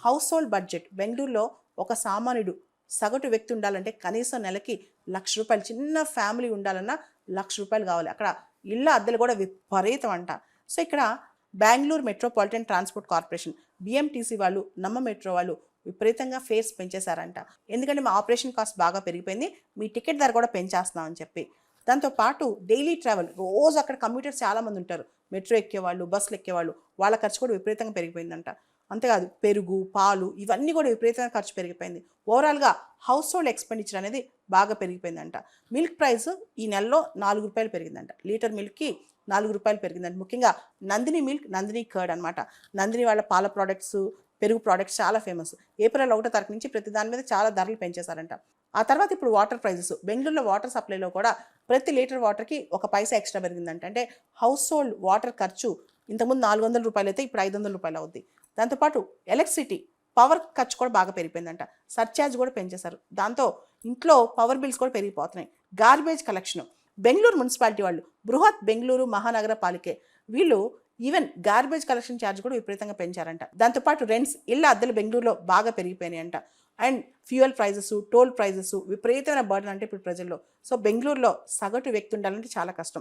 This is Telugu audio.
హౌస్ హోల్డ్ బడ్జెట్ బెంగళూరులో ఒక సామాన్యుడు సగటు వ్యక్తి ఉండాలంటే కనీసం నెలకి ₹1,00,000, చిన్న ఫ్యామిలీ ఉండాలన్నా ₹1,00,000 కావాలి. అక్కడ ఇళ్ళ అద్దెలు కూడా విపరీతం అంట. సో ఇక్కడ Bengaluru metropolitan transport corporation BMTC వాళ్ళు, నమ్మ మెట్రో వాళ్ళు విపరీతంగా ఫేర్స్ పెంచేశారంట. ఎందుకంటే మా ఆపరేషన్ కాస్ట్ బాగా పెరిగిపోయింది, మీ టికెట్ ధర కూడా పెంచేస్తున్నామని చెప్పి. దాంతోపాటు డైలీ ట్రావెల్, రోజు అక్కడ కమ్యూటర్స్ చాలామంది ఉంటారు, మెట్రో ఎక్కేవాళ్ళు, బస్సులు ఎక్కేవాళ్ళు, వాళ్ళ ఖర్చు కూడా విపరీతంగా పెరిగిపోయిందంట. అంతేకాదు పెరుగు, పాలు ఇవన్నీ కూడా విపరీతంగా ఖర్చు పెరిగిపోయింది. ఓవరాల్గా హౌస్ హోల్డ్ ఎక్స్పెండిచర్ అనేది బాగా పెరిగిపోయిందంట. మిల్క్ ప్రైస్ ఈ నెలలో ₹4 పెరిగిందంట. లీటర్ మిల్క్కి ₹4 పెరిగిందంట. ముఖ్యంగా నందిని మిల్క్, నందిని కర్డ్ అనమాట. నందిని వాళ్ళ పాల ప్రోడక్ట్స్, పెరుగు ప్రోడక్ట్స్ చాలా ఫేమస్. ఏప్రిల్ 1వ తారీఖు నుంచి ప్రతి దాని మీద చాలా ధరలు పెంచేశారంట. ఆ తర్వాత ఇప్పుడు వాటర్ ప్రైజెస్, బెంగళూరులో వాటర్ సప్లైలో కూడా ప్రతి లీటర్ వాటర్కి ₹1 ఎక్స్ట్రా పెరిగిందంట. అంటే హౌస్ హోల్డ్ వాటర్ ఖర్చు ఇంతకుముందు ₹400 అయితే ఇప్పుడు ₹500 అవుద్ది. దాంతోపాటు ఎలక్ట్రిసిటీ, పవర్ ఖర్చు కూడా బాగా పెరిగిపోయిందంట. సర్ఛార్జ్ కూడా పెంచేశారు. దాంతో ఇంట్లో పవర్ బిల్స్ కూడా పెరిగిపోతున్నాయి. గార్బేజ్ కలెక్షన్, బెంగళూరు మున్సిపాలిటీ వాళ్ళు, బృహత్ బెంగళూరు మహానగర పాలికే వీళ్ళు ఈవెన్ గార్బేజ్ కలెక్షన్ ఛార్జ్ కూడా విపరీతంగా పెంచారంట. దాంతోపాటు రెంట్స్, ఇళ్ళ అద్దెలు బెంగళూరులో బాగా పెరిగిపోయినాయంట. And fuel prices, toll prices విపరీతమైన బర్డన్ అంటే ఇప్పుడు ప్రజల్లో. సో బెంగళూరులో సగటు వ్యక్తి ఉండాలంటే చాలా కష్టం.